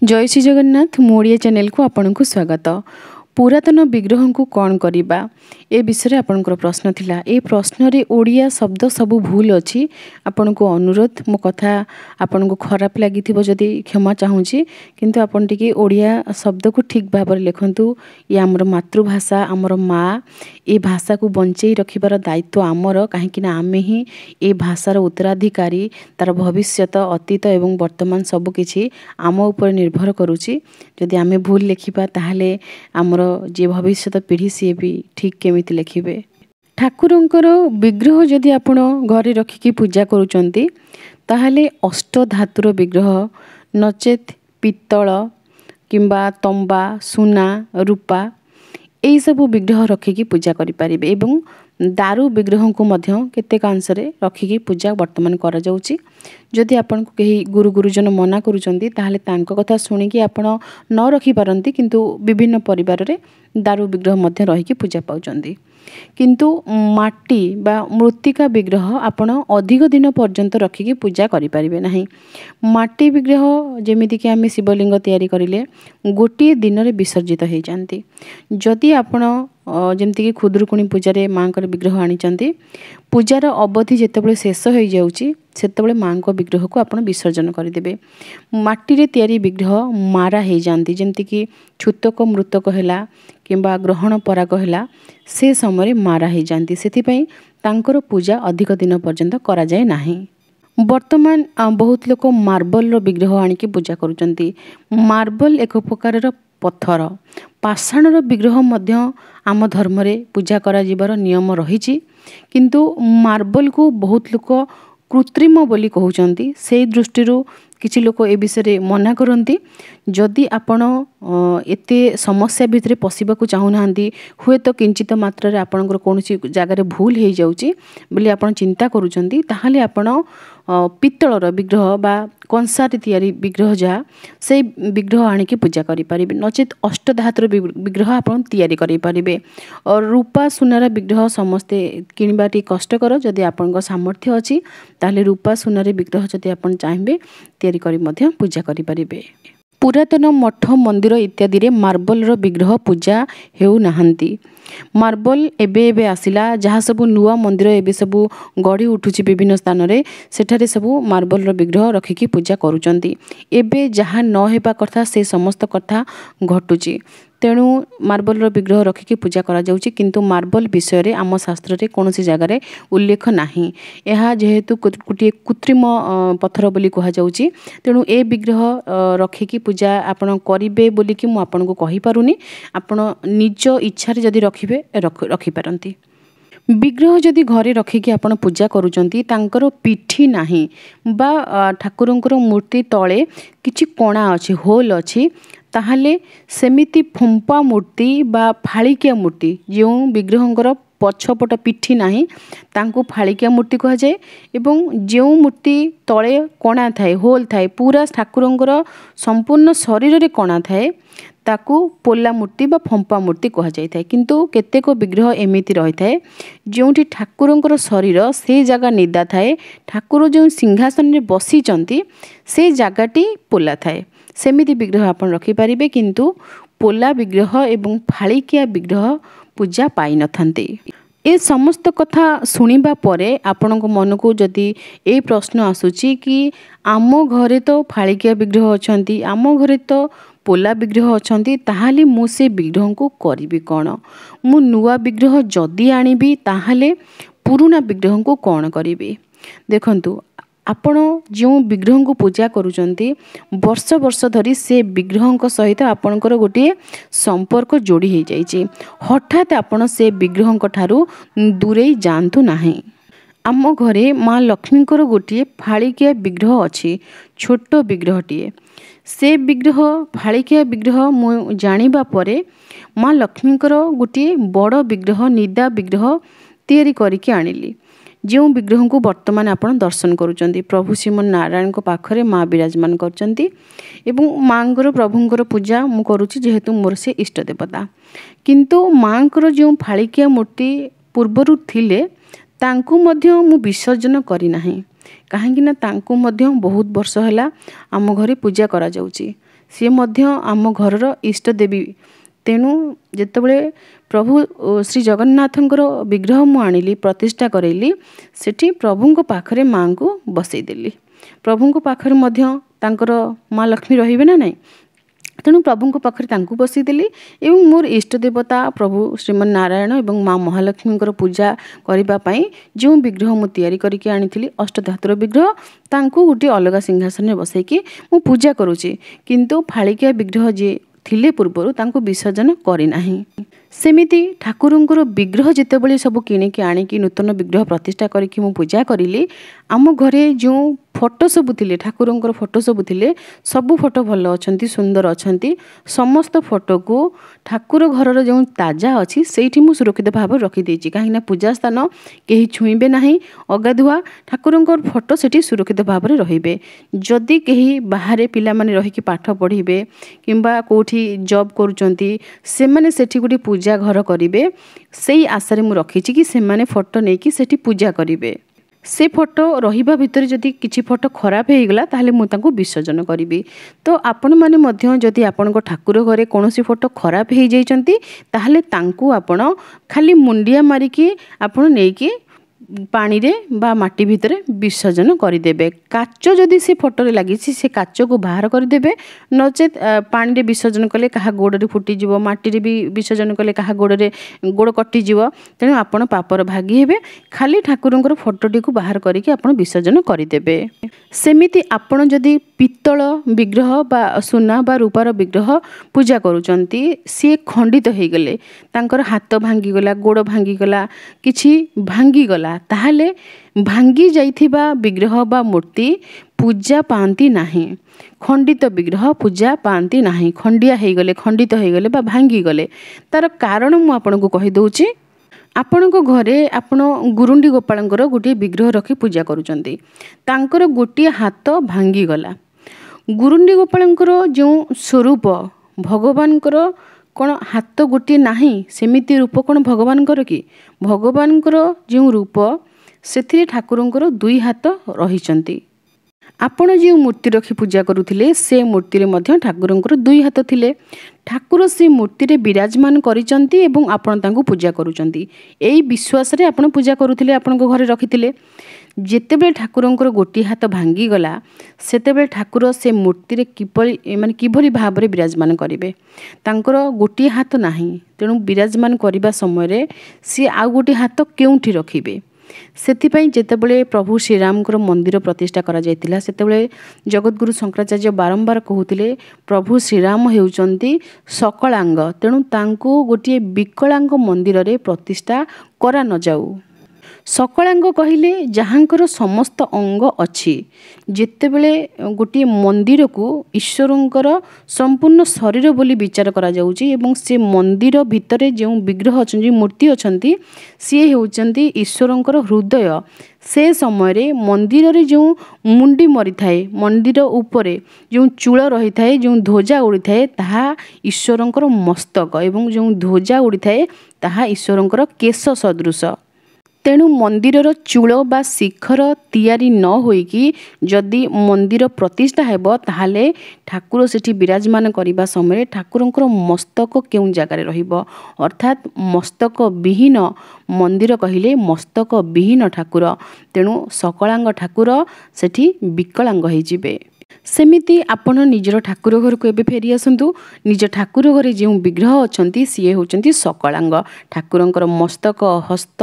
जय श्री जगन्नाथ मोड़िया चैनल को आपन को स्वागत। पुरातन विग्रह को कौन करवा ए विषय आपनकर प्रश्न थिला। ए प्रश्न रे ओडिया शब्द सब भूल अच्छी। आपन को अनुरोध मो कथा आपन को खराब लगी जदि क्षमा चाहूँगी, किंतु आपन टिके ओडिया शब्द को ठीक भाव में लिखंतु। ये आमर मातृभाषा, आमर माँ, ए भाषा को बंचई रखिबार दायित्व आमर, कहीं आमे ही ए भाषार उत्तराधिकारी। तार भविष्यत, अतीत एवं वर्तमान सब किछि आम उपर निर्भर करुछि। जदि आमे भूल लिखिबा ताहले आमर जे भविष्यत पीढ़ी सी भी ठीक केमिति लिखिबे। ठाकुरंकर विग्रह जदि आपण घरे रखिकी पूजा करूचंती ताहले अष्ट धातुर विग्रह नचेत पित्तल किंबा तंबा, सुना, रूपा यही सब विग्रह रखिकी पूजा करि परिबे। एवं दारू विग्रह को मध्य केतेक अंश रे रखिकी पूजा वर्तमान करा जाउची। जदि आपन को कहीं गुरुजन मना करूचंती ताहले तांको कथा सुनिकी आपण न रखी पारंती, किंतु विभिन्न परिवार रे दारू विग्रह मध्य रहिकी पूजा पाउचंती। किंतु माटी बा मृत्तिका विग्रह आपण अधिक दिन पर्यंत रखिकी पूजा करि परिबे नाही। माटी विग्रह जेमिति कि आमे शिवलिंग तैयारी करिले गोटे दिन रे विसर्जित हो जाती। जदि आपण जमती कि खुदरुकुणी पूजा रे माँ का विग्रह आनी पूजार अवधि जितेबाला शेष हो जाऊँगी सेतबले माँ को विग्रह को आपण विसर्जन करदे। माटी रे तैयारी विग्रह मारा हो जाती, जमती कि छूतक मृतक है किंबा ग्रहण पराग है से समय मारा हो जाती। से पूजा अधिक दिन पर्यंत करा जाए नाही। वर्तमान बहुत लोक मार्बल विग्रह आनिकी पूजा करुचंती। मार्बल एक प्रकार पत्थर पाषाण विग्रह मध्य आम धर्म रे पूजा करा जिबार नियम रही, किंतु मार्बल को बहुत लोक कृत्रिम बोली कहउचंती। से दृष्टि किछि लोक ए विषय मना करती। जदि आपण एते समस्या भितर पशिबा को चाहूनांती, हुए तो किंचित मात्रा रे आपनकर कोनोसी जगह भूल हो जाउची बोली आपण चिंता करूचंती, ताहाले आपण पित्तलर विग्रह बा कंसारे तैयारी विग्रह जा से विग्रह आनिकी पूजा करि परिबे। नचेत अष्ट धातुर विग्रह आपण तैयारी करि परिबे। और रूपा सुनार विग्रह समस्ते किनिबा टी कष्टकर। जदि आपनका सामर्थ्य अछि ताहाले रूपा सुनार विग्रह जदि आपण चाहिबे तैयारी करि मध्य पूजा करि परिबे। पुरातन मठ मंदिर इत्यादि रे मार्बल रो विग्रह पूजा हेउ नाहंती। मार्बल एबे एबे आसिला, जहाँ सबू नुआ मंदिर एबे सबू गढ़ी उठुची विभिन्न स्थान रे सेठारे सबू मार्बल रो विग्रह रखिकी पूजा करूचंती। एबे जहाँ न हेबा कथा से समस्त कथा घटुची, तेणु मार्बल रो विग्रह रखिकी पूजा करा जाउची। किंतु मार्बल विषय रे आम शास्त्र रे कोनोसी जगह रे उल्लेख नाही। एहा जेहेतु गोटे कृत्रिम पत्थर बोली कहा जाउची, तेणु ए विग्रह रखिकी पूजा आपण करिबे बोली कि मु आपन को कहि पारुनी। आपण निज इच्छा रे जदि रखिबे रखि पारंती। विग्रह जदि घरे रखिकी आपण पूजा करूचंती तांकर पिठी नाही बा ठाकुरंकर मूर्ति तळे किछि कोणा अछि, होल अछि, ताहले सेमिति फंपा मूर्ति बा फाळिकिया मूर्ति जो विग्रहंकर पछपट पिठी नाही तांको फाळिकिया मूर्ति कहा जाए। एवं जो मूर्ति तळे कोणा थाए, होल थाए, पूरा ठाकुरंकर संपूर्ण शरीर रे कोणा थाए ताकू पोला मूर्ति बा फंपा मूर्ति कहा जाए थाए। किंतु केतेक विग्रह एमिति रही थाए जोंठी ठाकुरंकर शरीर से जगह निदा थाए, ठाकुर जो सिंहासन रे बसी चंती से जगहटी पोला थाए। सेमिति विग्रह आपण रखि परिबे, किंतु पोला विग्रह एवं फाळिकिया विग्रह पूजा पाई नथांती। ए समस्त कथा सुनिबा परे आपनक मन को जदि ए प्रश्न आसुची कि आम घरे तो फाळिकिया विग्रह अछंती, आम घरे तो पोला विग्रह अछंती, ताहाले मु से विग्रह को करिबी कोन? मु नुआ विग्रह जदि आनिबी ताहाले पुराना विग्रह को कोन करिबी? देखंतु आपण जो विग्रह को पूजा करूचंती वर्ष वर्ष धरी से विग्रह सहित आपणकर गोटे संपर्क जोड़ी हो जाइए। हठात आपण से विग्रह ठारू दूरे जातु नाही। आम घरे माँ लक्ष्मीकर गोटे फाळिकिया विग्रह अच्छी, छोट विग्रहटीए। से विग्रह फाळिकिया विग्रह मु जानिबा परे माँ लक्ष्मीकर गोटे बड़ विग्रह निदा विग्रह तैयारी करिके आनिली। जो विग्रह को वर्तमान आपण दर्शन करुचंती प्रभु श्रीमन नारायण को पाखरे माँ विराजमान करचंती। एवं माँकर प्रभुंकर पूजा मु करुची जेहेतु मोर से इष्ट देवता। किंतु माँकर जो फाळिकिया मूर्ति पूर्वरु थिले तांकु मध्य मु विसर्जन करी नाही। कहीं बहुत वर्ष है आम घरे पूजा करा जाउची। सी आम घरर इष्ट देवी। तेणु जितेबाला प्रभु श्री जगन्नाथंकर विग्रह मु आनिली प्रतिष्ठा करैली सेठी प्रभु पाखरे माँ को बसईदेली। प्रभु पाखरे तांकर माँ लक्ष्मी रहिबे ना नहीं, तेणु प्रभु पाखरे तांको बसईदेली एवं मोर इष्ट देवता प्रभु श्रीमन नारायण एवं माँ महालक्ष्मी पूजा करने जो विग्रह मु तैयारी करके आनी अष्टधातुर विग्रह तांको गोटे अलग सिंहासन में बसैकी मु पूजा करुची, किंतु फालिकिया विग्रह जे थिले पूर्वर तांको विसर्जन करिना। सेमिति ठाकुरंकर विग्रह जितेबाला सब किणिकी आनिकी नूतन विग्रह प्रतिष्ठा करके मु पूजा करिली। आम घरे जो फोटो सब थिले ठाकुरंकर फोटो सब थिले सबु फोटो भल अछंती, सुंदर अछंती। समस्त फोटो को ठाकुर घरर जो ताजा अच्छी से मु सुरक्षित भाव रखी देछि, कहीं पूजा स्थान कहीं छुईबे नहीं, अगाधुआ ठाकुरंकर फोटो सेठी सुरक्षित भाव में रहिबे। जदि कहीं बाहर पिला माने रहिकी पाठ पढ़िबे किंबा कोठी जॉब करूचंती सेमाने सेठी गोटे पूजा घर करिवे, सेई आशारे मु रखिछि कि सेमाने फोटो नेकी सेठी पूजा करिवे। से फोटो रहिबा भितर जदि किछि फोटो खराब हो गला ताहले मु तांको विसर्जन करिवि। तो आपण माने मध्य जदि आपण ठाकुर घरे कोनोसी फोटो खराब हो जाइछंती ताहले तांको आपण खाली मुंडिया मारिकी आपण नेकी पानी रे बा माटी भितर विसर्जन करदेवे। काच जदि से फोटो रे लगी से काच को बाहर करदेवे, नचेत पानी रे विसर्जन कले कहा गोड़ रे फुटी माटी रे भी विसर्जन कले कहा गोड़ कटि जीव। तेणु आपण पापर भागी हेबे, खाली ठाकुरंकर फोटोटी को बाहर करके आपण विसर्जन करदेवे। सेमिति आपण जदि पित्तल विग्रह बा सुना बा रूपार विग्रह पूजा करूचंती सी खंडित हो गले, तांकर हाथ भांगी गला, गोड़ भांगी गला, किछि भांगी गला, ताहले भांगी जाइथिबा विग्रह बा मूर्ति पूजा पांती नाही। खंडित विग्रह पूजा पांती नाही, खंडिया हो गले, खंडित हो गले बा भांगी गले। तार कारण मु आपनको कहि दउची। आपण घरे आपण गुरुंडी गोपालंकर गोटे विग्रह रखी पूजा करूचंती, तांकर गोटे हाथ भांगी गला। गुरुंडी गोपालंकर जो स्वरूप भगवानकर कौन हाथ गोटे नाही, सेमिति रूप कौन भगवानकर कि भगवानकर जो रूप से ठाकुरंकर दुई हाथ रहिचंती। आपण जो मूर्ति रखी पूजा करुथिले से मूर्ति रे मध्य ठाकुरंकर दुई हाथ थिले। ठाकुर से मूर्ति रे विराजमान करिचंती एवं आपण तांको पूजा करूचंती। एई विश्वास रे आपण पूजा करुथिले, आपण घरे रखिथिले। जेतेबेले ठाकुरंकर गोटी हाथ भांगी गला सेतेबेले ठाकुर से मूर्ति रे किभली भाव रे विराजमान करिवे। तांकर गोटी हाथ नाही, तेणु विराजमान करिबा समय रे से आ गोटी हाथ केउठी रखिबे। सेथिपाई जेतेबेले प्रभु श्रीरामकर मंदिर प्रतिष्ठा करा जायतिला सेतेबेले जगतगुरु शंकराचार्य बारंबार कहूतिले प्रभु श्रीराम हेउचंती सकलांग, तेणु तांको गोटे विकलांग मंदिर रे प्रतिष्ठा करा न जाऊ। सकलांग कहिले जहाँकर समस्त अंग अच्छी। जेतेबेले गोटे मंदिर को ईश्वरंकर संपूर्ण शरीर बोली विचार करा जाउची एवं से मंदिर भितरे जो विग्रह अछंती, मूर्ति अछंती, सी हेउचंती ईश्वरंकर हृदय। से समय रे मंदिर रे जो मुंडी मरी थाए, मंदिर उपरे जो चूल रही थाए, जो ध्वजा उड़ी थाए ताहा ईश्वरंकर मस्तक एवं जो ध्वजा उड़ी थाए ताहा ईश्वरंकर केश सदृश। तेणु मंदिरर चूल बा शिखर तैयारी न होइकी जदि मंदिर प्रतिष्ठा हेबो ताहाले ठाकुर सेठी विराजमान करिबा समय ठाकुरंकर मस्तक केउं जगार रहिबो, अर्थात मस्तक विहीन मंदिर कहिले मस्तक विहीन ठाकुर। तेणु सकलांग ठाकुर सेठी विकलांग होई जिवे। सेमिति आपण निजर ठाकुर घर को एबे फेरी आसंतु। निज ठाकुर घरे जो विग्रह अछंती सी होचंती सकलांग। ठाकुरंकर मस्तक, हस्त,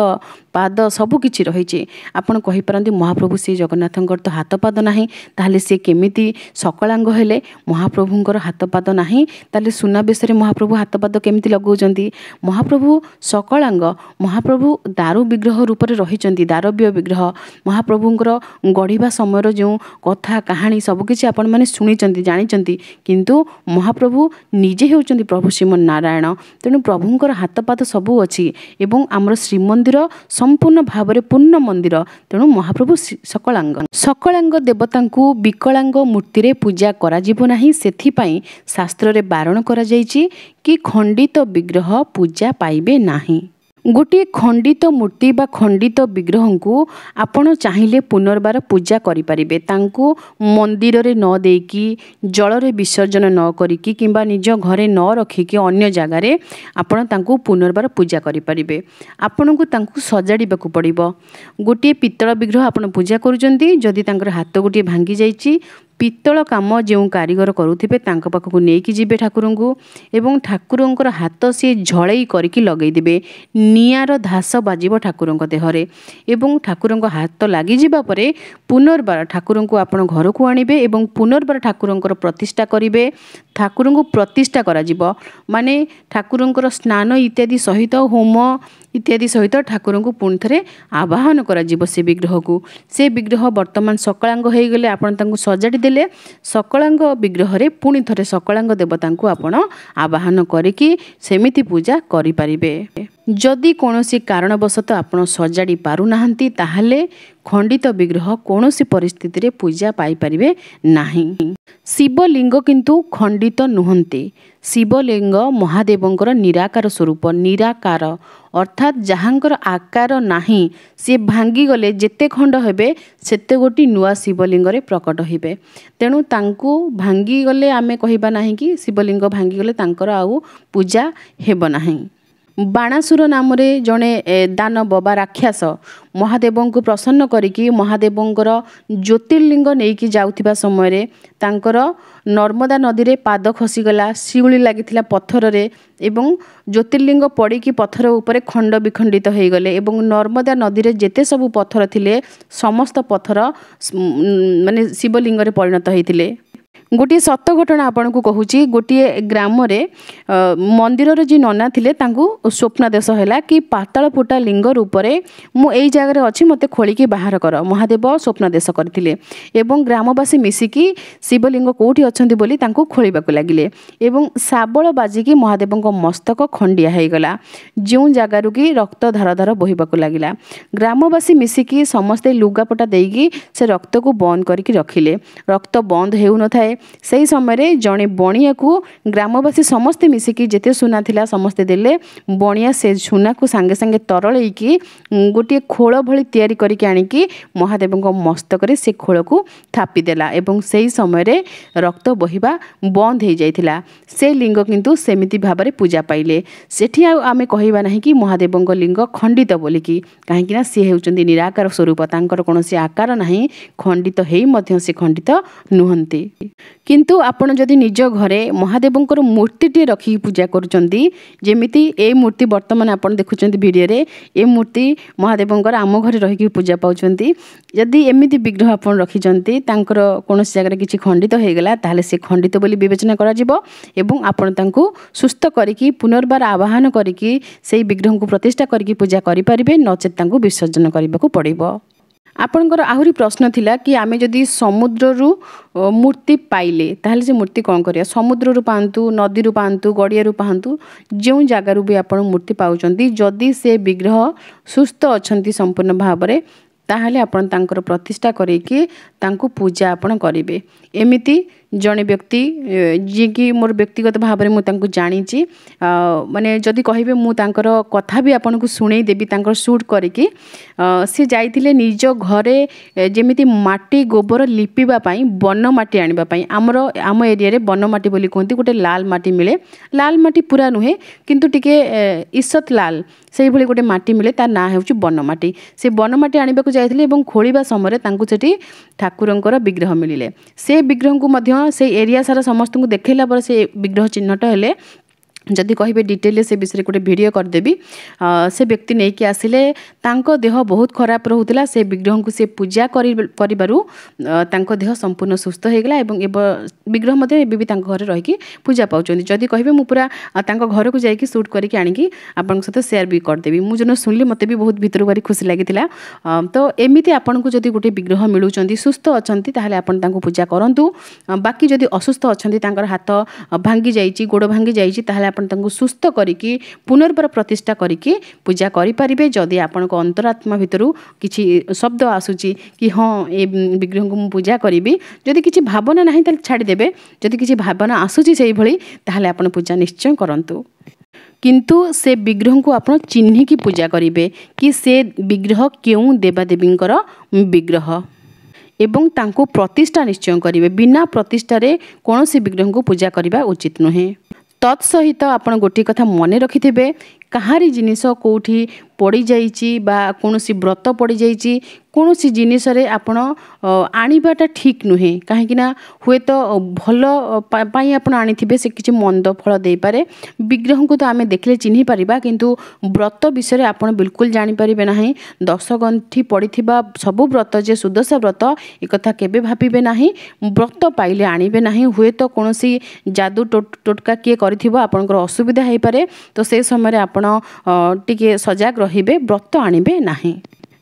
पाद सबु किछि रहिछि। आपण कहि परंती महाप्रभु श्री जगन्नाथंकर तो हाथ पाद नाही, ताहले से केमिति सकलांग हेले? महाप्रभुंकर हाथ पाद नाही ताहले सुनाबेश रे महाप्रभु हाथ पाद केमिति लगौचंती? महाप्रभु सकलांग, महाप्रभु दारू विग्रह रूप रे रहिचंती, दारव्य विग्रह। महाप्रभुंकर गढ़िबा समय जो कथा कहानी सब किछि आपण माने सुनिचंती, जानिचंती, किंतु महाप्रभु निजे हेउचंती प्रभु श्रीमन नारायण। तेणु प्रभुंकर हाथ पाद सबु अछि एवं आमर श्रीमंदिर संपूर्ण भाव में पूर्ण मंदिर। तेणु महाप्रभु सकलांग। सकलांग देवतांकु विकलांग मूर्ति रे पूजा करा जिवो नाही। सेथिपाई शास्त्र रे बारण करा जायछि कि खंडित विग्रह पूजा पाइबे नाही। गोटे खंडित मूर्ति बा खंडित विग्रह को आपण चाहिए पुनर्बार पूजा करें तांको मंदिर रे न देकी जल रे विसर्जन न करिकी किंबा निज घरे न रखिकी अन्य जगार आपण तांको पुनर्बार पूजा करें। आपण को तांको सजाड़ाक पड़ो। गोटे पित्तल विग्रह आपण पूजा करुँच जदि तांकर हाथ गोटे भांगी जाइए पित्तल काम जो कारीगर करुथिबे तांको पाखकु नेकी जिबे ठाकुर को एवं ठाकुरंकर हाथ सी झड़ई करके लगेदेवे निआर धास बाजिब ठाकुर देहरे एवं ठाकुर हाथ लगी जावा परे पुनर्बार ठाकुर को आपण घर को आणिबे एवं पुनर्बार ठाकुरंकर प्रतिष्ठा करिवे। ठाकुर को प्रतिष्ठा करा जिवो माने ठाकुरंकर स्नान इत्यादि सहित होम इत्यादि सहित ठाकुर को पुणी थे आवाहन करा जिवो से विग्रह को। से विग्रह वर्तमान सकलांग हो गले आपण तांको सजाड़ी देले सकलांग विग्रह रे पुणी थे सकलांग देवता को आपण आवाहन करिकी सेमिति पूजा करि परिबे। जदि कौनसी कारणवशत आपण सजाड़ी पारु नाहंती ताहले खंडित विग्रह कौनसी परिस्थिति रे पूजा पाई परिबे नाही। शिवलिंग किंतु खंडित नुहंती। शिवलिंग महादेवंकर निराकार स्वरूप निराकार अर्थात जहाँकर आकार नाही सी भांगी गले जेते खंड हेबे सेते गोटी नुआ शिवलिंग रे प्रकट हेबे। तेणु तांको भांगी गले आमे कहिबा नाही कि शिवलिंग भांगी गले तांकर आउ पूजा हेबो नाही। बाणासुर नाम रे जड़े दानव बा राक्षस महादेव को प्रसन्न करिकी महादेवंकर ज्योतिर्लिंग नेकी जाउथिबा समय रे तांकर नर्मदा नदी रे पाद खसीगला शिउली लागिथिला पत्थर रे एवं ज्योतिर्लिंग पड़ी की पत्थर उपरे खंड विखंडित हो गले एवं नर्मदा नदी रे जेते सबु पत्थर थिले समस्त पत्थर माने शिवलिंग रे परिणत होइथिले। गोटे सत घटना आपन को कहूची गोटे ग्राम रे मंदिर रे जी नना थिले तांको स्वप्नादेश हैला कि पाताल फुटा लिंग रूप रे मु एई जगह रे अछि मते खोली के बाहर कर महादेव स्वप्नादेश करथिले एवं ग्रामवासी मिसिकी शिवलिंग कोठी अछंती बोली तांको खोलिबाकू लागिले एवं साबळ बाजिकी महादेवंको मस्तक खंडिया हे गला जो जगह रु की रक्त धार धार बहिबाकू लागिला। ग्रामवासी मिसिकी समस्ते लुगापटा देकी से रक्त को बंद करके रखिले। रक्त बंद हेउ न थाए से समय जड़े बणिया को ग्रामवासी समस्ते मिसिकी जेते सुना थिला समस्ते देले बणिया से सुना को सांगे सांगे तरलैकी गोटे खोल भली तैयारी करके आनिकी महादेव मस्तक रे से खोल को थापी देला एवं से समय रक्त बहिबा बंद हो जाइथिला। से लिंग किंतु सेमिति भाबरे पूजा पाइले। सेठी आमे कहिबा नाही कि महादेवंग लिंग खंडित बोलिकी काहेकि ना से हेउचंदी निराकार स्वरूप तांकर कोनोसी आकार नाही खंडित हेई मध्य से खंडित नुहंती। किंतु आपण जदि निज घरे महादेवंकर मूर्तिटे रखी पूजा करुचंदी जेमिति ए मूर्ति वर्तमान आपण देखुचंदी वीडियो रे ए मूर्ति महादेवंकर आम घरे रही पूजा पाउचंदी। जदि एमिति विग्रह आपण रखिचंती तांकर कोनोसी जगह किछि खंडित हो गला ताहले से खंडित बोली विवेचना करा जिवो एवं आपण तांको सुस्थ करिकी पुनर्बार आवाहन करिकी सेही विग्रह को प्रतिष्ठा करिकी पूजा करि परिबे नचेत तांको विसर्जन करबाकू पड़िबो। आपणकर आहुरी प्रश्न थिला कि आमे जदि समुद्र रु मूर्ति पाइले ताहले से मूर्ति कौन करिया समुद्र रु पांतु नदी रु पांतु गड़िया रु पांतु जो जगार भी आपण मूर्ति पाउचंती जदि से विग्रह सुस्थ अछंती संपूर्ण भावरे ताहले आपण तांकर प्रतिष्ठा करिके तांको पूजा आपण करिवे। एमिति जड़े व्यक्ति जी कि मोर व्यक्तिगत भाव में मुझे जानी माने जदि कहे मुझर कथा भी आपन को शुणे देवी तांकर शूट करके सी जाइथिले निज घरे जेमिति माटी गोबर लिपिबा पई वन माटी आनिबा पई आम एरिया रे वन माटी बोली कहती गोटे लाल माटी मिले लाल माटी पूरा नुहे किंतु टिके ईसत लाल से भली गोटे माटी मिले तार ना हेउची वन माटी से वन माटी आनिबा को जाइथिले एवं खोलिबा समय तांकु सेठी ठाकुरंकर विग्रह मिलिले। से विग्रह को मध्य से एरिया सारा समस्त को देखला पर से विग्रह चिन्हट हेले जदि कहे डिटेल से विषय गोटे वीडियो करदेवी से व्यक्ति नहीं कि आसिले तांको देह बहुत खराब रोला से विग्रह को से पूजा करिबारु तांको देह संपूर्ण सुस्थ हो गला एवं विग्रह मध्य भी घर रही पूजा पाउचंदी। जदि कहे मु पूरा तांको घर को जाइए शूट करके आनिकी आपन सहित शेयर भी करदेवी। मु जन सुनली मते भी बहुत भीतर भारी खुशी लागिथिला। तो एमिति आपन को जदि गोटे विग्रह मिलुचंदी सुस्थ अछंती ताहले आपन तांको पूजा करंतु। बाकी जदि असुस्थ अछंती तांकर हाथ भांगी जाइछि गोड़ भांगी जाइछि ताहले आपण तांको सुस्थ करिकी पुनर्बार प्रतिष्ठा करिकी पूजा करि परिबे। जदि आपण को अंतरात्मा भितरु किछि शब्द आसुची कि हाँ ए विग्रह को मु पूजा करिबी जदि किछि भावना नाही ताले छाडी देबे जदि किछि भावना आसुची सेही भली ताहले आपण पूजा निश्चय करंतु। किंतु से विग्रह को आप चिन्हिकी पूजा करेंगे कि से विग्रह क्यों देवादेवींकर विग्रह एवं तांको प्रतिष्ठा निश्चय करेंगे। बिना प्रतिष्ठार कौन सी विग्रह को पूजा करने उचित नुहे। तत्सहित आप गोटे कथा मन रखिथे कहारी जिनिस कौटी पड़ी जाइए बा कौन सी व्रत पड़ी जाइए कौन सी जिनिस आपण आनीबाटा ठीक नुहे कहीं हुए तो भल पाई आप आनी से किसी मंद फल दे पारे। विग्रह को तो आम देखले चिन्ह पारिबा किंतु व्रत विषय आप बिल्कुल जानीपारे ना। 10 गंठी पड़ी सबु व्रत जे सुदशा व्रत एक कथा केबे भाबिबे नाही। व्रत पाइले आनिबे नाही हुए तो कौन सी जादू टोटका किए करिथिबो आपनकर असुविधा हो पारे। तो से समय आपण टिके सजग रहिबे व्रत आनिबे नाही।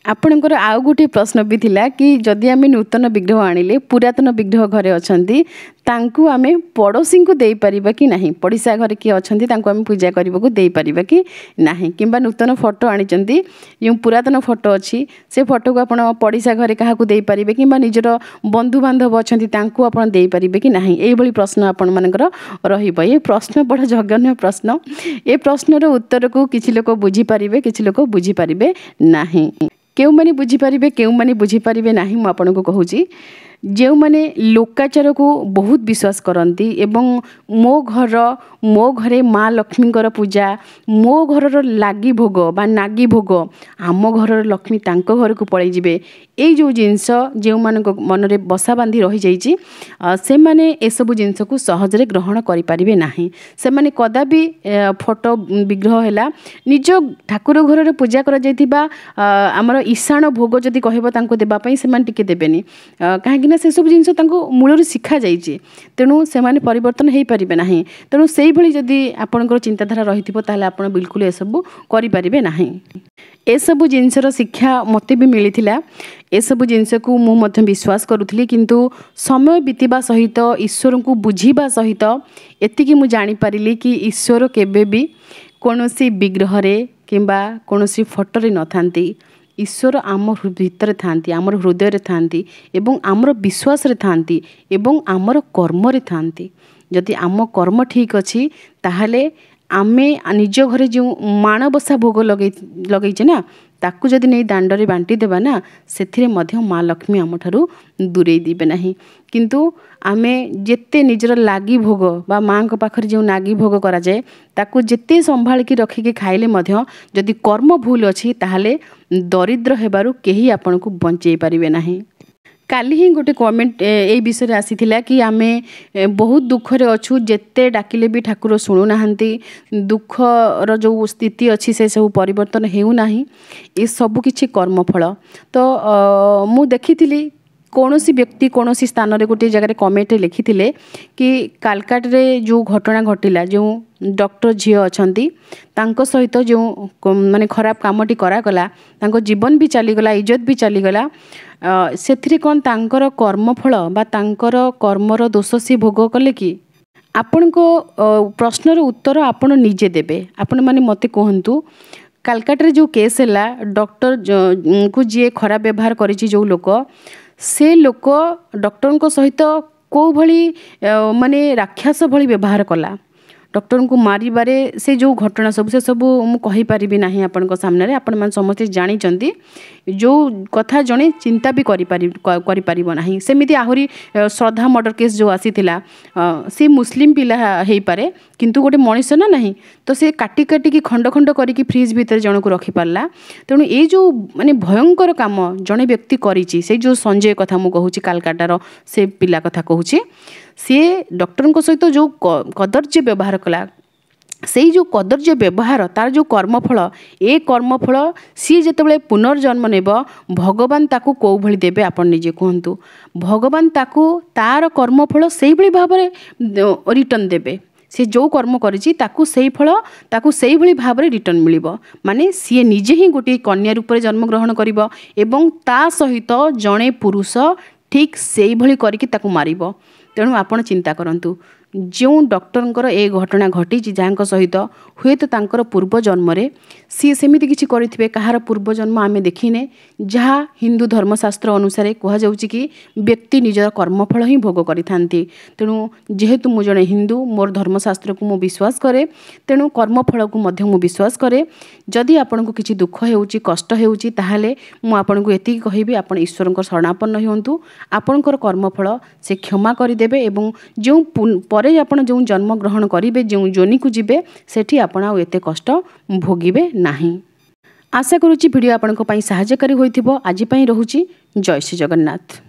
आपणकर आउ गोटे प्रश्न भी थिला कि जदि आम नूतन विग्रह आनिले पुरातन विग्रह घरे अछंती तांकु आमे पड़ोसी को दे परिबा कि नाही। पड़िसा घरे किए अछंती तांकु आमे पूजा करबा को दे परिबा कि नाही। किंबा नूतन फोटो आनिचंती जो पुरातन फोटो अच्छी से फोटो को आपण पड़िसा घरे काहा को दे परिबे किंबा निजर बंधु बांधव अछंती तांकु आपण दे परिबे कि नाही। एई भली प्रश्न आपण मानकर रहिबो। ये प्रश्न बड़ जघन्य प्रश्न। ए प्रश्नर उत्तर को किछि लोक बुझी परिबे किछि लोक बुझी परिबे नाही। केउ माने बुझी पारिबे केउ माने बुझी पारिबे नाही। मु आपनको कहूची जो माने लोकाचार को बहुत विश्वास करती एवं मो घरे माँ लक्ष्मीकर पूजा मो घर लागी भोग बा नागी भोग आम घर लक्ष्मी तांको घर को पलि जिबे ए जो जिनस जो मानक मन रे बसा बांधी रही जाइछि से माने ए सब जिनस को सहजरे ग्रहण करि पारिबे नाही। से माने कदापि फोटो विग्रह हैला निज ठाकुर घर रे पूजा करा जाइतिबा हमर ईशान भोग जदि कहबो तांको देबा पई से मान टिके देबेनी काहेकि से सब जिनस तांको मूलर शिखा जाइछि। तेणु से माने परिवर्तन हो पारिबे नाही। तेणु से भली जदि आपनकर चिंताधारा रहिथिबो ताले आपण बिल्कुल ए सब करि पारिबे नाही। ए सब जिनसर शिक्षा मते भी मिलिथिला। ए सब जिनस को मु मध्य विश्वास करुथली किंतु समय बीतवा सहित ईश्वर को बुझीबा सहित एतिकी मु जानि पारिली कि ईश्वर केबे भी कोनोसी विग्रह रे किंबा कोनोसी फोटो रे न थांती। ईश्वर आम भितर थांती आमर हृदय रे थांती एवं आमर विश्वास रे थांती एवं आमर कर्म रे थांती। जदि आम कर्म ठीक अच्छी ताहले आमे निज घरे जो माणबसा भोग लगेचे ना ताकू जदि नहीं दांडरे बांटी देबा ना सेथिरे मध्य माँ लक्ष्मी आम ठारू दूरे दीबे नाही। किंतु आमे जेते निजर लागी भोग बा माँ को पाखरे जो नागी भोग करा जाए ताकू जेते संभाल के रखिके खाइले मध्य जदि कर्म भूल अच्छी ताहले दरिद्र हेबारु केही आपन को बंचेई पारिबे नाही। काली ही गोटे कमेंट ए विषय आसीथिला कि आमे बहुत दुखरे अच्छू जेते डाकिले भी ठाकुर शुणु नाहंती दुखर जो स्थिति अच्छी से सब परिवर्तन हेउ नाही। ए सब किछि कर्मफल। तो मु देखिथिली कौनसी व्यक्ति कौनसी स्थान रे गोटे जगह कमेंट लिखिथिले कि कालकाट रे जो घटना घटिला जो डॉक्टर झील अछंती तांको सहित जो माने खराब कामटी करागला तांको जीवन भी चलीगला इज्जत भी चलीगला सेथिरे कौन तांकर कर्मफल बा तांकर कर्मर दोष सी भोग कले कि आपण को प्रश्नर उत्तर आपण निजे देबे। आपण माने मते कहंतु कालकाट रे जो केस हैला डॉक्टर को जी खराब व्यवहार करिछि जो लोक से लोक डॉक्टर को सहित को भली माने राक्षस भली व्यवहार कला डॉक्टर को मारिबारे से जो घटना सब से सब मु कहि परिबि नाही आपन को सामने रे। आपण मान समस्त जानि चंती जो कथा जणे चिंता भी करि परिबो नाही। सेमिति आहुरी श्रद्धा मर्डर केस जो आसीथिला से मुस्लिम पिला हेई पारे किंतु गोटे मनीष ना नहीं तो से काटी काटी की खंड खंड करिकी फ्रिज भीतर जण को रखि पारला। तेणु ए जो माने भयंकर काम जणे व्यक्ति करिछि से जो संजय कथा मु कहूछि कालकाटार से पिला कथा कहूछि सी डॉक्टर को सहित जो कदर्य व्यवहार कला से जो कदर्य व्यवहार तार जो कर्मफल ए कर्मफल सी जितेबाला पुनर्जन्म नेब भगवान ताकू कौ भली देबे आपण निजे कहंतु। भगवान ताकू तार कर्मफल सेही भली भाबरे रिटर्न देबे। से जो कर्म करिछि ताकू सेही फल ताकू सेही भली भाबरे रिटर्न मिलिबो। माने सी निजे ही गोटे कन्या रूप में जन्म ग्रहण करिबो एवं ता सहित जणे पुरुष ठीक सेही भली करिकि ताकू मारिबो। तेणु आपण चिंता करंतु जो डॉक्टर ए घटना घटी जहाँ सहित हुए तो तांकर पूर्व जन्म सी सेमिति किछि करिथिबे कहार पूर्व जन्म आमे देखिने जहाँ हिंदू धर्मशास्त्र अनुसार कहुच्छी कि व्यक्ति निजर कर्मफल ही भोग करिथांती। तेणु जेहेतु मु जणे हिंदू मोर धर्मशास्त्र को मु विश्वास करे तेणु कर्मफल को मध्य मु विश्वास करे। जदि आपन को किछि दुख हेउची कष्ट हेउची ताहाले मु आपन को एति कहिबी आपण ईश्वरंकर शरणापन्न होंतु आपणकर कर्मफल से क्षमा करदेवे एवं जो परे आपण जो जन्म ग्रहण करेंगे जो जोनि को जीवे सेठी आपण आ एते कष्ट भोगिबे नाही। आशा करुच्ची भिडियो आपण को पई सहायकारी होइथिबो। आज पई रहुची जय श्री जगन्नाथ।